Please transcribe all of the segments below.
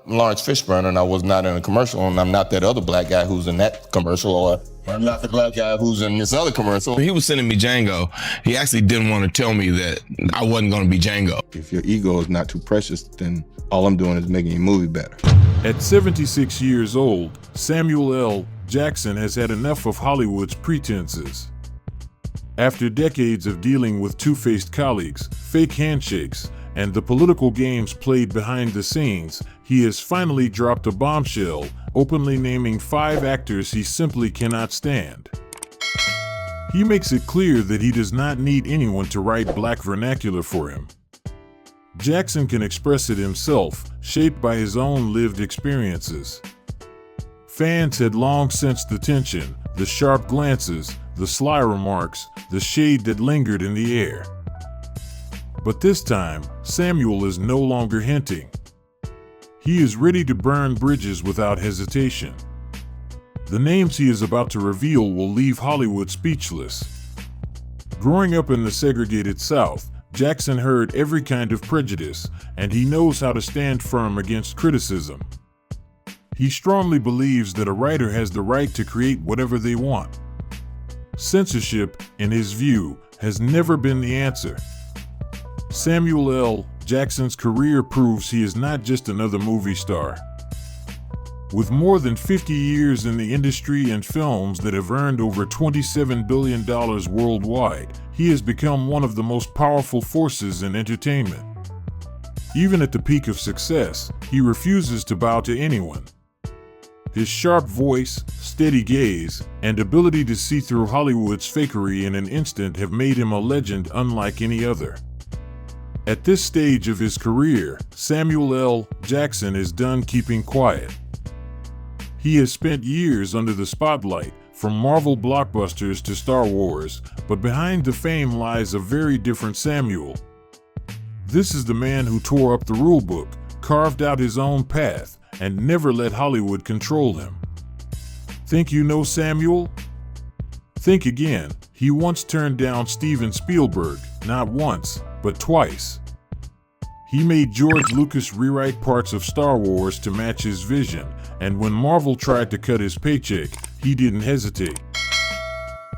Lawrence Fishburne and I was not in a commercial, and I'm not that other black guy who's in that commercial, or I'm not the black guy who's in this other commercial. He was sending me Django. He actually didn't want to tell me that I wasn't going to be Django. If your ego is not too precious, then all I'm doing is making your movie better. At 76 years old, Samuel L. Jackson has had enough of Hollywood's pretenses. After decades of dealing with two-faced colleagues, fake handshakes, and the political games played behind the scenes, he has finally dropped a bombshell, openly naming 5 actors he simply cannot stand. He makes it clear that he does not need anyone to write black vernacular for him. Jackson can express it himself, shaped by his own lived experiences. Fans had long sensed the tension, the sharp glances, the sly remarks, the shade that lingered in the air. But this time, Samuel is no longer hinting. He is ready to burn bridges without hesitation. The names he is about to reveal will leave Hollywood speechless. Growing up in the segregated South, Jackson heard every kind of prejudice, and he knows how to stand firm against criticism. He strongly believes that a writer has the right to create whatever they want. Censorship, in his view, has never been the answer. Samuel L. Jackson's career proves he is not just another movie star. With more than 50 years in the industry and films that have earned over $27 billion worldwide, he has become one of the most powerful forces in entertainment. Even at the peak of success, he refuses to bow to anyone. His sharp voice, steady gaze, and ability to see through Hollywood's fakery in an instant have made him a legend unlike any other. At this stage of his career, Samuel L. Jackson is done keeping quiet. He has spent years under the spotlight, from Marvel blockbusters to Star Wars, but behind the fame lies a very different Samuel. This is the man who tore up the rulebook, carved out his own path, and never let Hollywood control him. Think you know Samuel? Think again. He once turned down Steven Spielberg, not once, but twice. He made George Lucas rewrite parts of Star Wars to match his vision, and when Marvel tried to cut his paycheck, he didn't hesitate.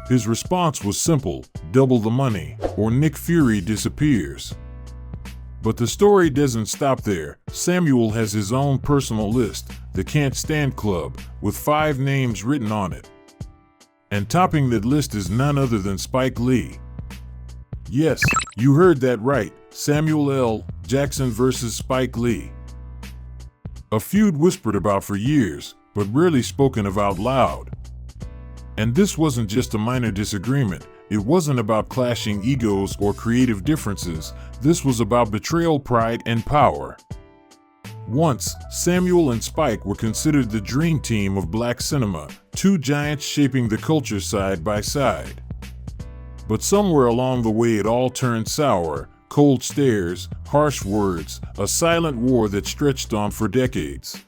His response was simple: double the money, or Nick Fury disappears. But the story doesn't stop there. Samuel has his own personal list, the Can't Stand Club, with 5 names written on it. And topping that list is none other than Spike Lee. Yes, you heard that right, Samuel L. Jackson versus Spike Lee. A feud whispered about for years, but rarely spoken of out loud. And this wasn't just a minor disagreement. It wasn't about clashing egos or creative differences. This was about betrayal, pride, and power. Once, Samuel and Spike were considered the dream team of black cinema, 2 giants shaping the culture side by side. But somewhere along the way it all turned sour: cold stares, harsh words, a silent war that stretched on for decades.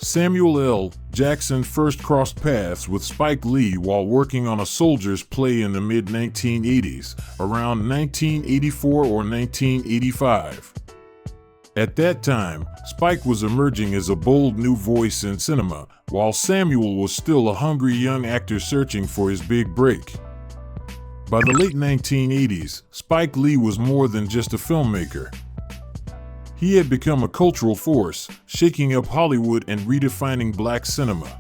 Samuel L. Jackson first crossed paths with Spike Lee while working on a soldier's play in the mid-1980s, around 1984 or 1985. At that time, Spike was emerging as a bold new voice in cinema, while Samuel was still a hungry young actor searching for his big break. By the late 1980s, Spike Lee was more than just a filmmaker. He had become a cultural force, shaking up Hollywood and redefining black cinema.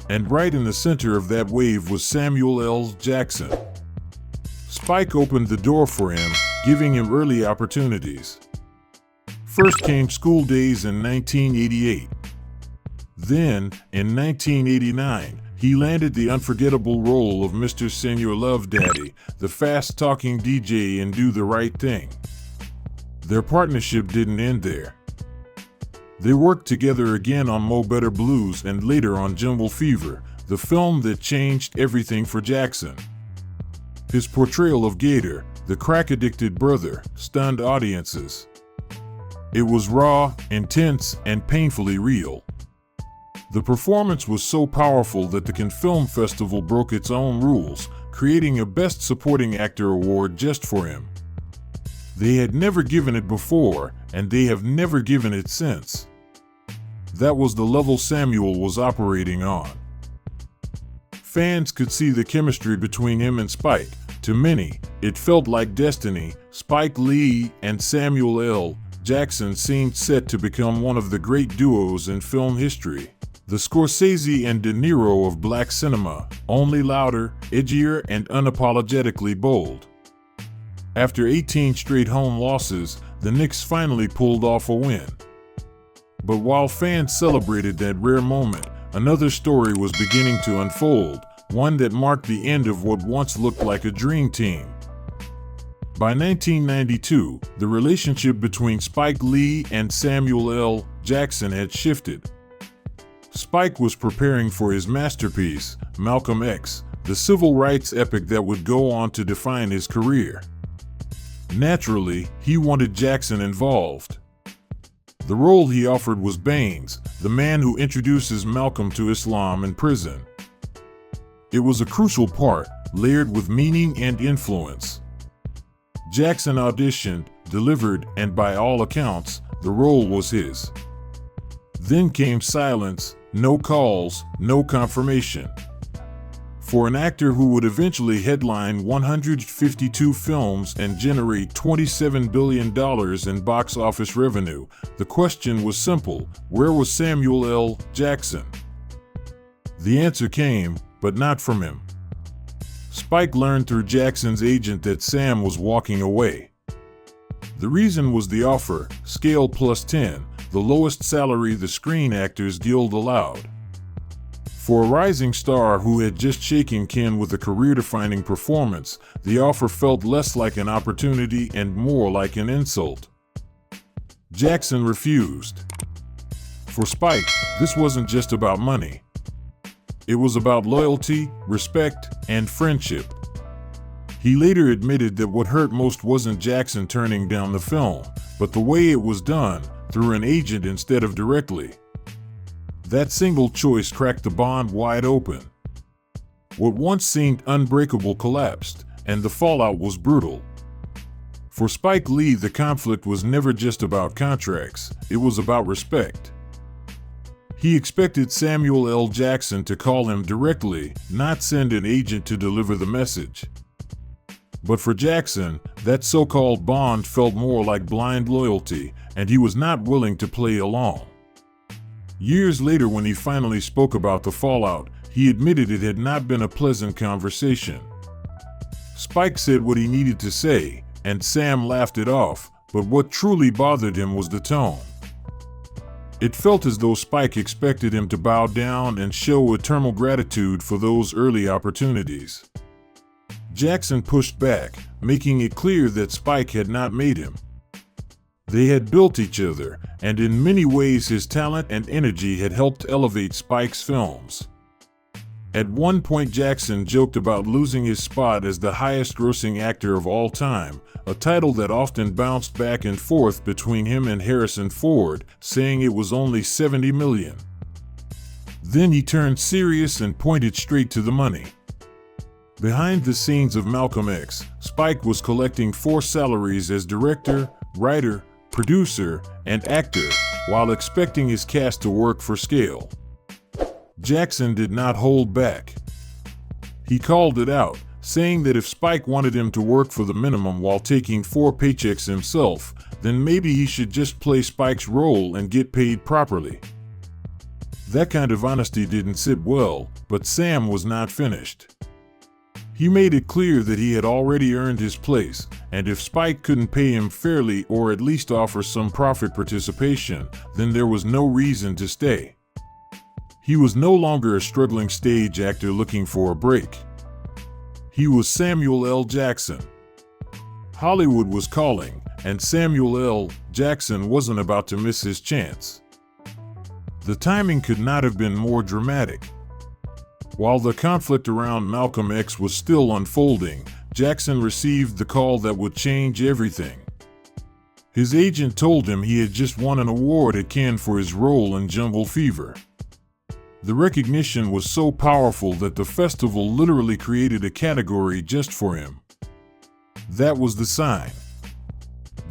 And right in the center of that wave was Samuel L. Jackson. Spike opened the door for him, giving him early opportunities. First came School Days in 1988. Then, in 1989, he landed the unforgettable role of Mr. Senior Love Daddy, the fast-talking DJ in Do the Right Thing. Their partnership didn't end there. They worked together again on Mo Better Blues and later on Jumble Fever, the film that changed everything for Jackson. His portrayal of Gator, the crack-addicted brother, stunned audiences. It was raw, intense, and painfully real. The performance was so powerful that the Cannes Film Festival broke its own rules, creating a Best Supporting Actor award just for him. They had never given it before, and they have never given it since. That was the level Samuel was operating on. Fans could see the chemistry between him and Spike. To many, it felt like destiny. Spike Lee and Samuel L. Jackson seemed set to become one of the great duos in film history. The Scorsese and De Niro of black cinema, only louder, edgier, and unapologetically bold. After 18 straight home losses, the Knicks finally pulled off a win. But while fans celebrated that rare moment, another story was beginning to unfold, one that marked the end of what once looked like a dream team. By 1992, the relationship between Spike Lee and Samuel L. Jackson had shifted. Spike was preparing for his masterpiece, Malcolm X, the civil rights epic that would go on to define his career. Naturally, he wanted Jackson involved. The role he offered was Baines, the man who introduces Malcolm to Islam in prison. It was a crucial part, layered with meaning and influence. Jackson auditioned, delivered, and by all accounts, the role was his. Then came silence, no calls, no confirmation. For an actor who would eventually headline 152 films and generate $27 billion in box office revenue, the question was simple: where was Samuel L. Jackson? The answer came, but not from him. Spike learned through Jackson's agent that Sam was walking away. The reason was the offer, scale plus 10, the lowest salary the Screen Actors Guild allowed. For a rising star who had just shaken kin with a career-defining performance, the offer felt less like an opportunity and more like an insult. Jackson refused. For Spike, this wasn't just about money. It was about loyalty, respect, and friendship. He later admitted that what hurt most wasn't Jackson turning down the film, but the way it was done, through an agent instead of directly. That single choice cracked the bond wide open. What once seemed unbreakable collapsed, and the fallout was brutal. For Spike Lee, the conflict was never just about contracts, it was about respect. He expected Samuel L. Jackson to call him directly, not send an agent to deliver the message. But for Jackson, that so-called bond felt more like blind loyalty, and he was not willing to play along. Years later, when he finally spoke about the fallout, he admitted it had not been a pleasant conversation. Spike said what he needed to say, and Sam laughed it off, but what truly bothered him was the tone. It felt as though Spike expected him to bow down and show eternal gratitude for those early opportunities. Jackson pushed back, making it clear that Spike had not made him. They had built each other, and in many ways his talent and energy had helped elevate Spike's films. At one point, Jackson joked about losing his spot as the highest-grossing actor of all time, a title that often bounced back and forth between him and Harrison Ford, saying it was only $70 million. Then he turned serious and pointed straight to the money. Behind the scenes of Malcolm X, Spike was collecting 4 salaries as director, writer, producer, and actor, while expecting his cast to work for scale. Jackson did not hold back. He called it out, saying that if Spike wanted him to work for the minimum while taking 4 paychecks himself, then maybe he should just play Spike's role and get paid properly. That kind of honesty didn't sit well, but Sam was not finished. He made it clear that he had already earned his place, and if Spike couldn't pay him fairly or at least offer some profit participation, then there was no reason to stay. He was no longer a struggling stage actor looking for a break. He was Samuel L. Jackson. Hollywood was calling, and Samuel L. Jackson wasn't about to miss his chance. The timing could not have been more dramatic. While the conflict around Malcolm X was still unfolding, Jackson received the call that would change everything. His agent told him he had just won an award at Cannes for his role in Jungle Fever. The recognition was so powerful that the festival literally created a category just for him. That was the sign.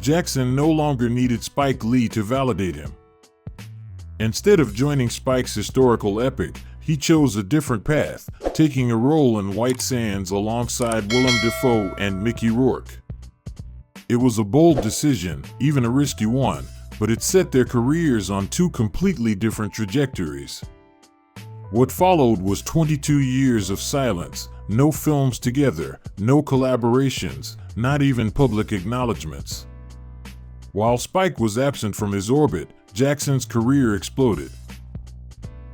Jackson no longer needed Spike Lee to validate him. Instead of joining Spike's historical epic, he chose a different path, taking a role in White Sands alongside Willem Dafoe and Mickey Rourke. It was a bold decision, even a risky one, but it set their careers on two completely different trajectories. What followed was 22 years of silence, no films together, no collaborations, not even public acknowledgments. While Spike was absent from his orbit, Jackson's career exploded.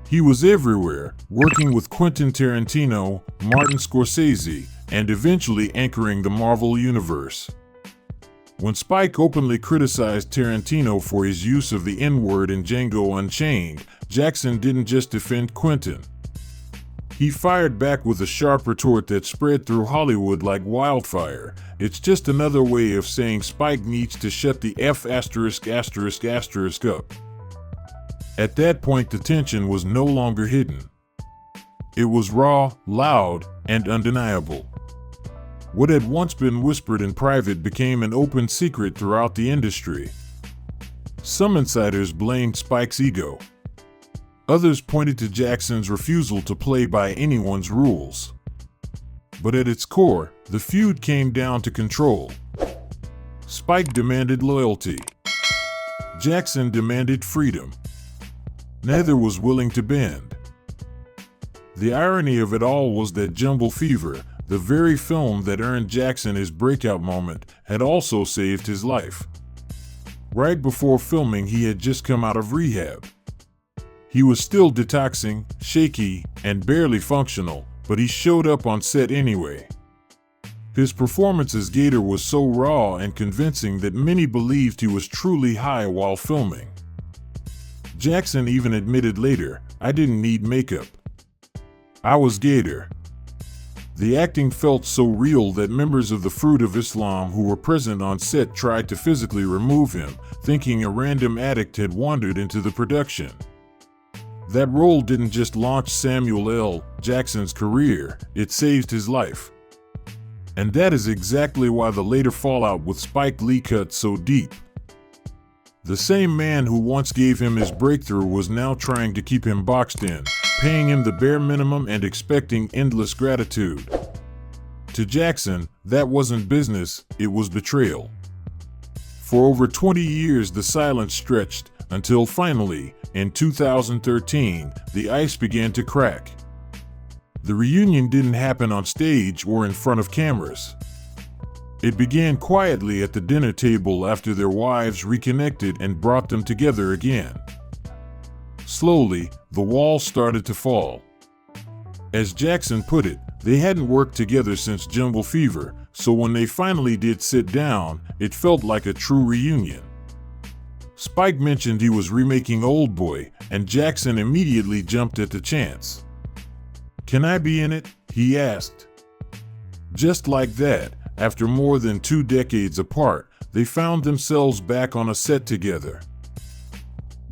He was everywhere, working with Quentin Tarantino, Martin Scorsese, and eventually anchoring the Marvel Universe. When Spike openly criticized Tarantino for his use of the N-word in Django Unchained, Jackson didn't just defend Quentin. He fired back with a sharp retort that spread through Hollywood like wildfire. It's just another way of saying Spike needs to shut the F*** up. At that point, the tension was no longer hidden. It was raw, loud, and undeniable. What had once been whispered in private became an open secret throughout the industry. Some insiders blamed Spike's ego. Others pointed to Jackson's refusal to play by anyone's rules. But at its core, the feud came down to control. Spike demanded loyalty. Jackson demanded freedom. Neither was willing to bend. The irony of it all was that Jungle Fever, the very film that earned Jackson his breakout moment, had also saved his life. Right before filming, he had just come out of rehab. He was still detoxing, shaky, and barely functional, but he showed up on set anyway. His performance as Gator was so raw and convincing that many believed he was truly high while filming. Jackson even admitted later, "I didn't need makeup. I was Gator." The acting felt so real that members of the Fruit of Islam who were present on set tried to physically remove him, thinking a random addict had wandered into the production. That role didn't just launch Samuel L. Jackson's career, it saved his life. And that is exactly why the later fallout with Spike Lee cut so deep. The same man who once gave him his breakthrough was now trying to keep him boxed in, paying him the bare minimum and expecting endless gratitude. To Jackson, that wasn't business, it was betrayal. For over 20 years, the silence stretched, until finally, in 2013, the ice began to crack. The reunion didn't happen on stage or in front of cameras. It began quietly at the dinner table after their wives reconnected and brought them together again. Slowly, the walls started to fall. As Jackson put it, they hadn't worked together since Jungle Fever, so when they finally did sit down, it felt like a true reunion. Spike mentioned he was remaking Old Boy, and Jackson immediately jumped at the chance. "Can I be in it?" he asked. Just like that, after more than 2 decades apart, they found themselves back on a set together.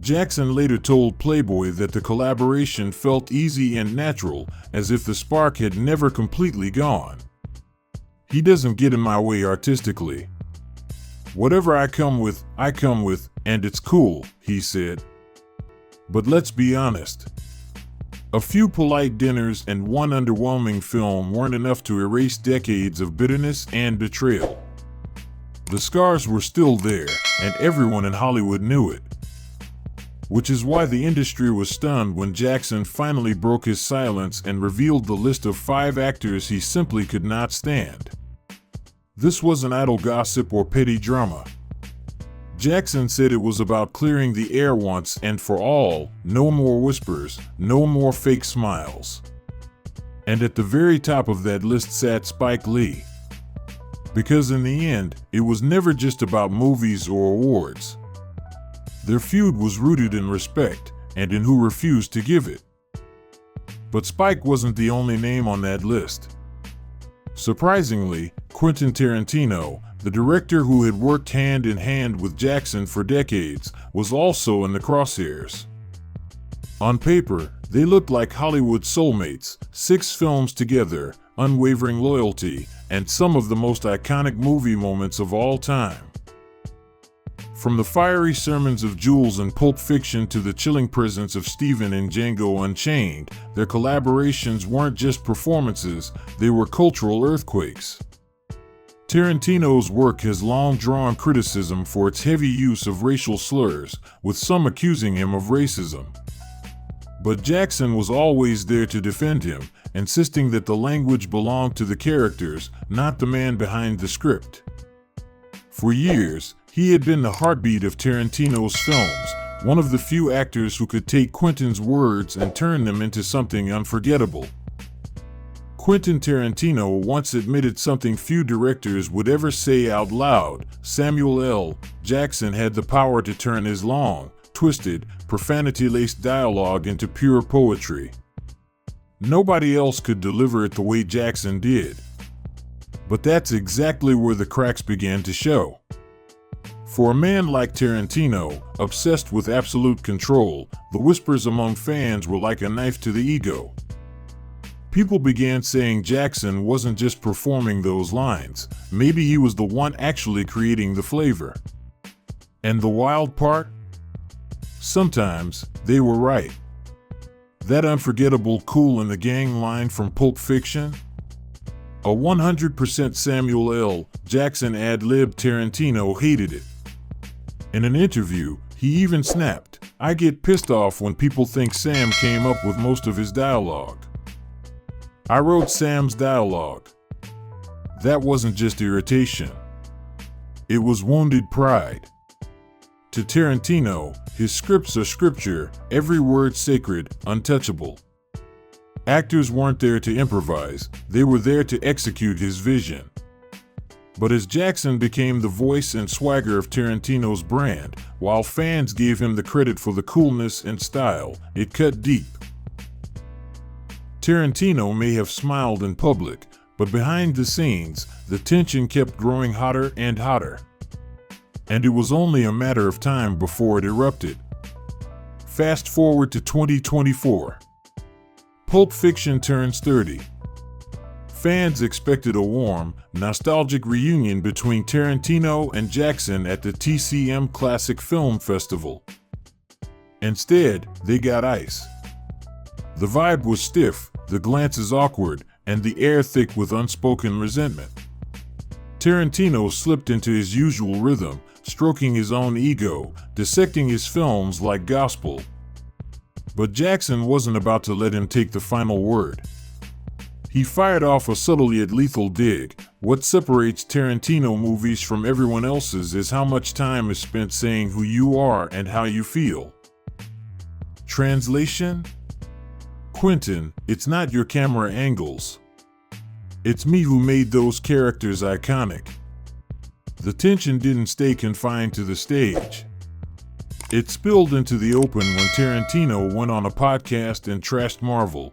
Jackson later told Playboy that the collaboration felt easy and natural, as if the spark had never completely gone. "He doesn't get in my way artistically. Whatever I come with, and it's cool," he said. But let's be honest. A few polite dinners and one underwhelming film weren't enough to erase decades of bitterness and betrayal. The scars were still there, and everyone in Hollywood knew it. Which is why the industry was stunned when Jackson finally broke his silence and revealed the list of 5 actors he simply could not stand. This wasn't idle gossip or petty drama. Jackson said it was about clearing the air once and for all, no more whispers, no more fake smiles. And at the very top of that list sat Spike Lee. Because in the end, it was never just about movies or awards. Their feud was rooted in respect, and in who refused to give it. But Spike wasn't the only name on that list. Surprisingly, Quentin Tarantino, the director who had worked hand in hand with Jackson for decades, was also in the crosshairs. On paper, they looked like Hollywood soulmates, 6 films together, unwavering loyalty, and some of the most iconic movie moments of all time. From the fiery sermons of Jules in Pulp Fiction to the chilling presence of Steven in Django Unchained, their collaborations weren't just performances, they were cultural earthquakes. Tarantino's work has long drawn criticism for its heavy use of racial slurs, with some accusing him of racism. But Jackson was always there to defend him, insisting that the language belonged to the characters, not the man behind the script. For years, he had been the heartbeat of Tarantino's films, one of the few actors who could take Quentin's words and turn them into something unforgettable. Quentin Tarantino once admitted something few directors would ever say out loud: Samuel L. Jackson had the power to turn his long, twisted, profanity-laced dialogue into pure poetry. Nobody else could deliver it the way Jackson did. But that's exactly where the cracks began to show. For a man like Tarantino, obsessed with absolute control, the whispers among fans were like a knife to the ego. People began saying Jackson wasn't just performing those lines, maybe he was the one actually creating the flavor. And the wild part? Sometimes they were right. That unforgettable "Cool in the Gang" line from Pulp Fiction? A 100% Samuel L. Jackson ad-lib. Tarantino hated it. In an interview, he even snapped, "I get pissed off when people think Sam came up with most of his dialogue. I wrote Sam's dialogue." That wasn't just irritation. It was wounded pride. To Tarantino, his scripts are scripture, every word sacred, untouchable. Actors weren't there to improvise, they were there to execute his vision. But as Jackson became the voice and swagger of Tarantino's brand, while fans gave him the credit for the coolness and style, it cut deep. Tarantino may have smiled in public, but behind the scenes, the tension kept growing hotter and hotter. And it was only a matter of time before it erupted. Fast forward to 2024. Pulp Fiction turns 30. Fans expected a warm, nostalgic reunion between Tarantino and Jackson at the TCM Classic Film Festival. Instead, they got ice. The vibe was stiff, the glances awkward, and the air thick with unspoken resentment. Tarantino slipped into his usual rhythm, stroking his own ego, dissecting his films like gospel. But Jackson wasn't about to let him take the final word. He fired off a subtle yet lethal dig. What separates Tarantino movies from everyone else's is how much time is spent saying who you are and how you feel. Translation? Quentin, it's not your camera angles. It's me who made those characters iconic. The tension didn't stay confined to the stage. It spilled into the open when Tarantino went on a podcast and trashed Marvel.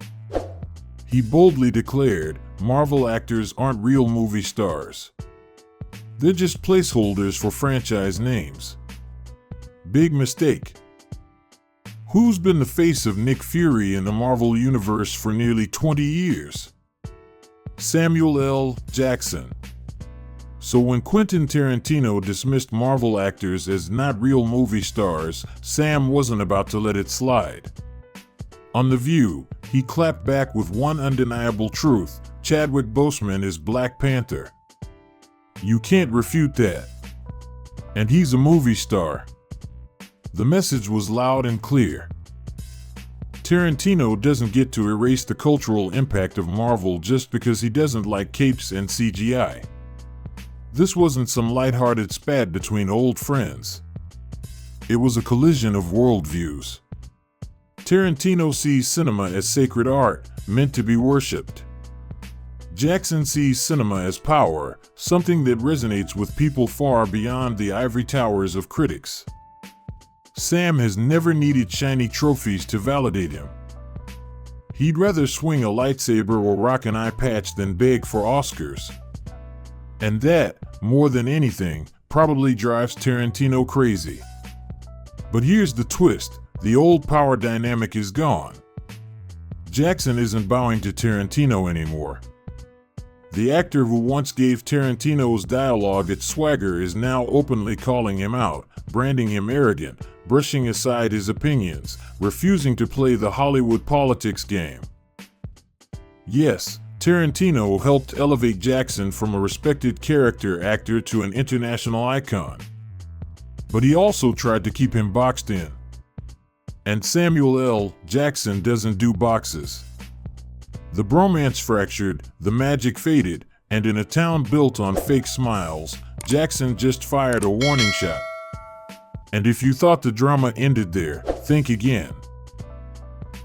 He boldly declared, "Marvel actors aren't real movie stars. They're just placeholders for franchise names." Big mistake. Who's been the face of Nick Fury in the Marvel Universe for nearly 20 years? Samuel L. Jackson. So when Quentin Tarantino dismissed Marvel actors as not real movie stars, Sam wasn't about to let it slide. On The View, he clapped back with one undeniable truth: Chadwick Boseman is Black Panther. You can't refute that. And he's a movie star. The message was loud and clear. Tarantino doesn't get to erase the cultural impact of Marvel just because he doesn't like capes and CGI. This wasn't some lighthearted spat between old friends. It was a collision of worldviews. Tarantino sees cinema as sacred art, meant to be worshipped. Jackson sees cinema as power, something that resonates with people far beyond the ivory towers of critics. Sam has never needed shiny trophies to validate him. He'd rather swing a lightsaber or rock an eye patch than beg for Oscars. And that, more than anything, probably drives Tarantino crazy. But here's the twist: the old power dynamic is gone. Jackson isn't bowing to Tarantino anymore. The actor who once gave Tarantino's dialogue its swagger is now openly calling him out, branding him arrogant, brushing aside his opinions, refusing to play the Hollywood politics game. Yes, Tarantino helped elevate Jackson from a respected character actor to an international icon. But he also tried to keep him boxed in. And Samuel L. Jackson doesn't do boxes. The bromance fractured, the magic faded, and in a town built on fake smiles, Jackson just fired a warning shot. And if you thought the drama ended there, think again.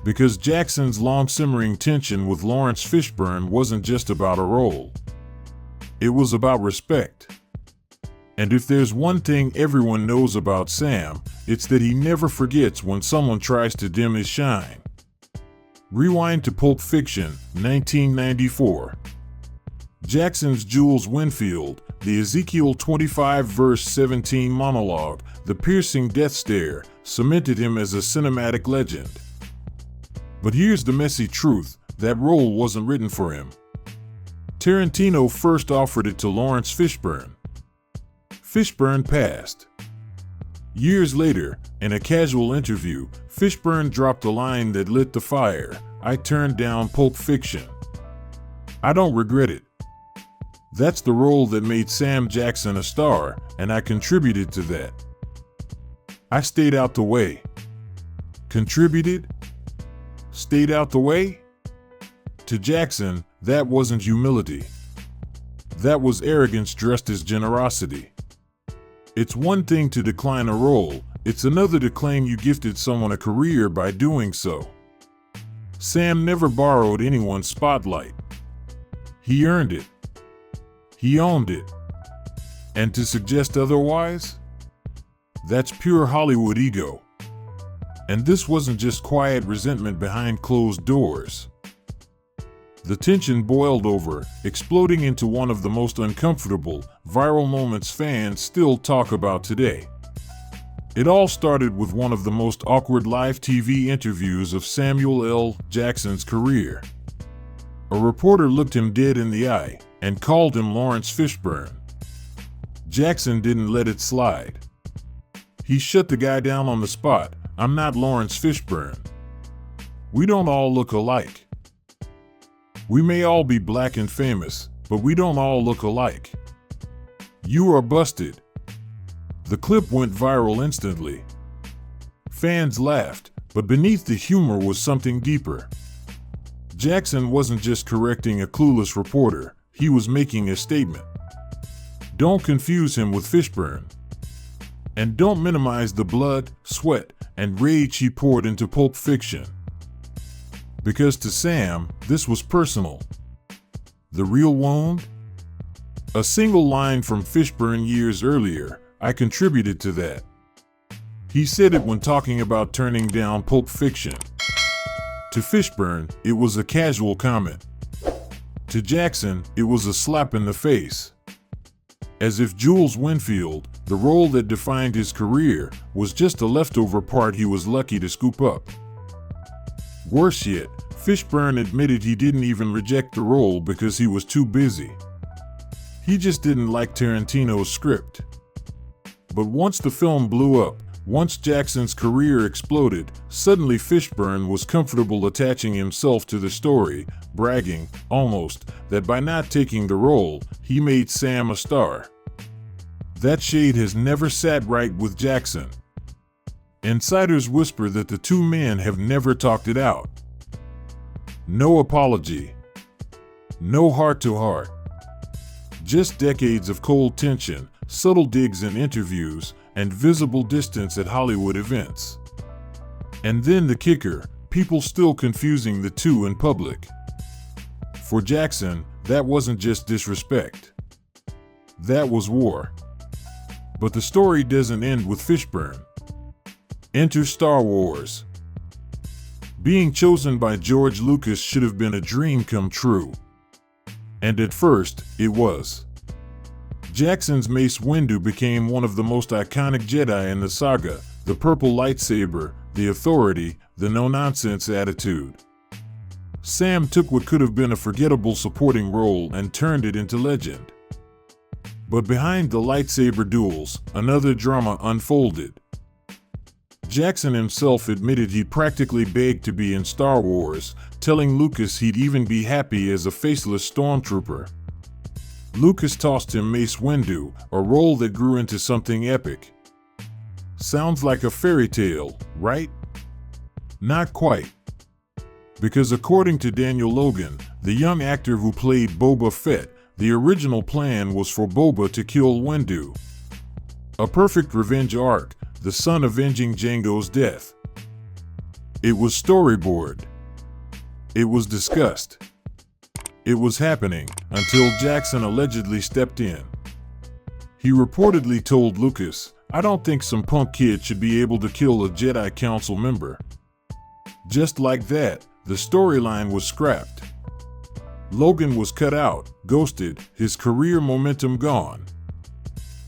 Because Jackson's long-simmering tension with Lawrence Fishburne wasn't just about a role. It was about respect. And if there's one thing everyone knows about Sam, it's that he never forgets when someone tries to dim his shine. Rewind to Pulp Fiction, 1994. Jackson's Jules Winfield, the Ezekiel 25 verse 17 monologue, the piercing death stare, cemented him as a cinematic legend. But here's the messy truth, that role wasn't written for him. Tarantino first offered it to Lawrence Fishburne. Fishburne passed. Years later, in a casual interview, Fishburne dropped a line that lit the fire: "I turned down Pulp Fiction. I don't regret it. That's the role that made Sam Jackson a star, and I contributed to that. I stayed out the way." Contributed? Stayed out the way? To Jackson, that wasn't humility. That was arrogance dressed as generosity. It's one thing to decline a role, it's another to claim you gifted someone a career by doing so. Sam never borrowed anyone's spotlight. He earned it. He owned it. And to suggest otherwise? That's pure Hollywood ego. And this wasn't just quiet resentment behind closed doors. The tension boiled over, exploding into one of the most uncomfortable, viral moments fans still talk about today. It all started with one of the most awkward live TV interviews of Samuel L. Jackson's career. A reporter looked him dead in the eye and called him Lawrence Fishburne. Jackson didn't let it slide. He shut the guy down on the spot. "I'm not Lawrence Fishburne. We don't all look alike. We may all be black and famous, but we don't all look alike. You are busted." The clip went viral instantly. Fans laughed, but beneath the humor was something deeper. Jackson wasn't just correcting a clueless reporter, he was making a statement. Don't confuse him with Fishburne. And don't minimize the blood, sweat, and rage he poured into Pulp Fiction. Because to Sam, this was personal. The real wound? A single line from Fishburne years earlier, "I contributed to that." He said it when talking about turning down Pulp Fiction. To Fishburne, it was a casual comment. To Jackson, it was a slap in the face. As if Jules Winfield, the role that defined his career, was just a leftover part he was lucky to scoop up. Worse yet, Fishburne admitted he didn't even reject the role because he was too busy. He just didn't like Tarantino's script. But once the film blew up, once Jackson's career exploded, suddenly Fishburne was comfortable attaching himself to the story, bragging, almost, that by not taking the role, he made Sam a star. That shade has never sat right with Jackson. Insiders whisper that the two men have never talked it out. No apology. No heart-to-heart. Just decades of cold tension, subtle digs in interviews, and visible distance at Hollywood events. And then the kicker, people still confusing the two in public. For Jackson, that wasn't just disrespect. That was war. But the story doesn't end with Fishburne. Enter Star Wars. Being chosen by George Lucas should have been a dream come true. And at first, it was. Jackson's Mace Windu became one of the most iconic Jedi in the saga, the purple lightsaber, the authority, the no-nonsense attitude. Sam took what could have been a forgettable supporting role and turned it into legend. But behind the lightsaber duels, another drama unfolded. Jackson himself admitted he practically begged to be in Star Wars, telling Lucas he'd even be happy as a faceless stormtrooper. Lucas tossed him Mace Windu, a role that grew into something epic. Sounds like a fairy tale, right? Not quite. Because according to Daniel Logan, the young actor who played Boba Fett, the original plan was for Boba to kill Windu. A perfect revenge arc, the son avenging Jango's death. It was storyboard. It was discussed. It was happening until Jackson allegedly stepped in. He reportedly told Lucas, "I don't think some punk kid should be able to kill a Jedi Council member." Just like that, the storyline was scrapped. Logan was cut out, ghosted, his career momentum gone.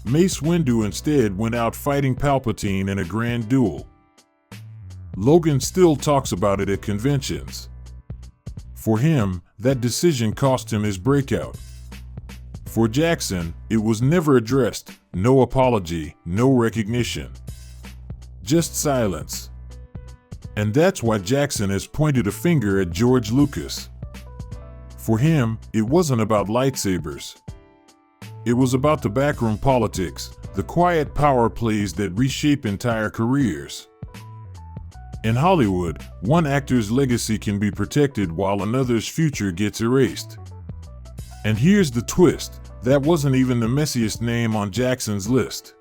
Mace Windu instead went out fighting Palpatine in a grand duel. Logan still talks about it at conventions. For him, that decision cost him his breakout. For Jackson, it was never addressed, no apology, no recognition. Just silence. And that's why Jackson has pointed a finger at George Lucas. For him, it wasn't about lightsabers. It was about the backroom politics, the quiet power plays that reshape entire careers. In Hollywood, one actor's legacy can be protected while another's future gets erased. And here's the twist, that wasn't even the messiest name on Jackson's list.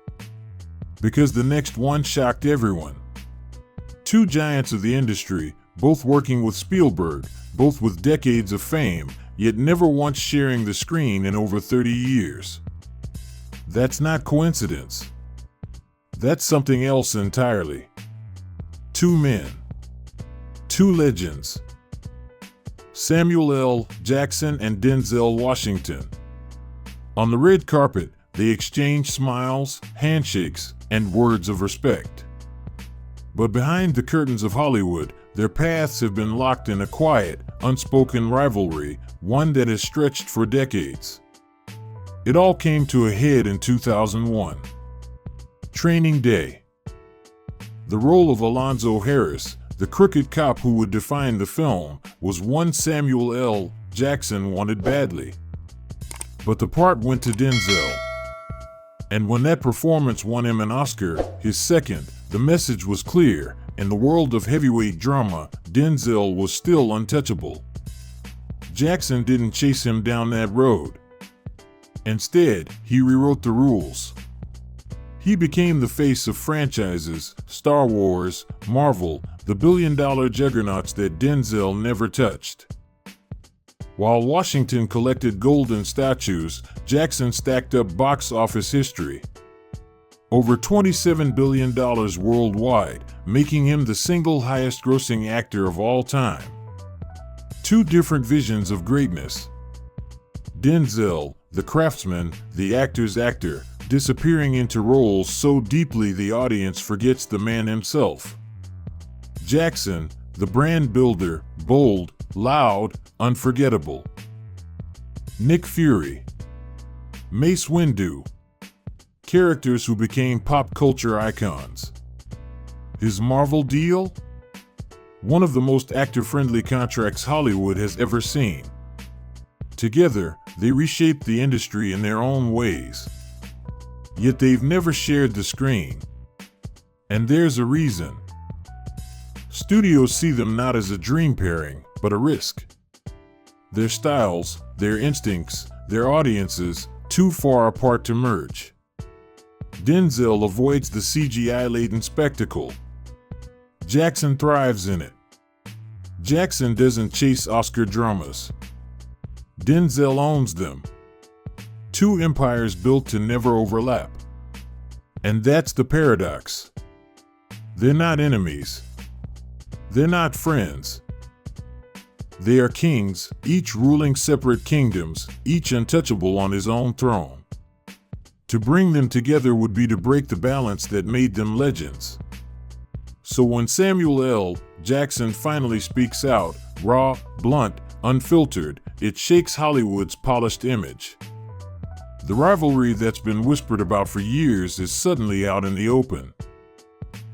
Because the next one shocked everyone. Two giants of the industry, both working with Spielberg, both with decades of fame, yet never once sharing the screen in over 30 years. That's not coincidence. That's something else entirely. Two men. Two legends. Samuel L. Jackson and Denzel Washington. On the red carpet, they exchanged smiles, handshakes, and words of respect. But behind the curtains of Hollywood, their paths have been locked in a quiet, unspoken rivalry, one that has stretched for decades. It all came to a head in 2001. Training Day. The role of Alonzo Harris, the crooked cop who would define the film, was one Samuel L. Jackson wanted badly. But the part went to Denzel. And when that performance won him an Oscar, his second, the message was clear. In the world of heavyweight drama, Denzel was still untouchable. Jackson didn't chase him down that road. Instead, he rewrote the rules. He became the face of franchises, Star Wars, Marvel, the billion-dollar juggernauts that Denzel never touched. While Washington collected golden statues, Jackson stacked up box office history. Over $27 billion worldwide, making him the single highest-grossing actor of all time. Two different visions of greatness. Denzel, the craftsman, the actor's actor, disappearing into roles so deeply the audience forgets the man himself. Jackson, the brand builder, bold, loud, unforgettable. Nick Fury. Mace Windu. Characters who became pop culture icons. His Marvel deal? One of the most actor-friendly contracts Hollywood has ever seen. Together, they reshaped the industry in their own ways. Yet they've never shared the screen. And there's a reason. Studios see them not as a dream pairing, but a risk. Their styles, their instincts, their audiences, too far apart to merge. Denzel avoids the CGI-laden spectacle. Jackson thrives in it. Jackson doesn't chase Oscar dramas. Denzel owns them. Two empires built to never overlap. And that's the paradox. They're not enemies. They're not friends. They are kings, each ruling separate kingdoms, each untouchable on his own throne. To bring them together would be to break the balance that made them legends. So when Samuel L. Jackson finally speaks out, raw, blunt, unfiltered. It shakes Hollywood's polished image. The rivalry that's been whispered about for years is suddenly out in the open.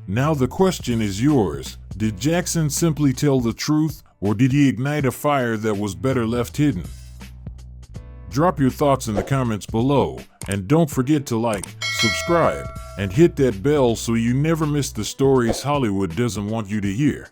Now the question is yours. Did Jackson simply tell the truth, or did he ignite a fire that was better left hidden? Drop your thoughts in the comments below, and don't forget to like, subscribe, and hit that bell so you never miss the stories Hollywood doesn't want you to hear.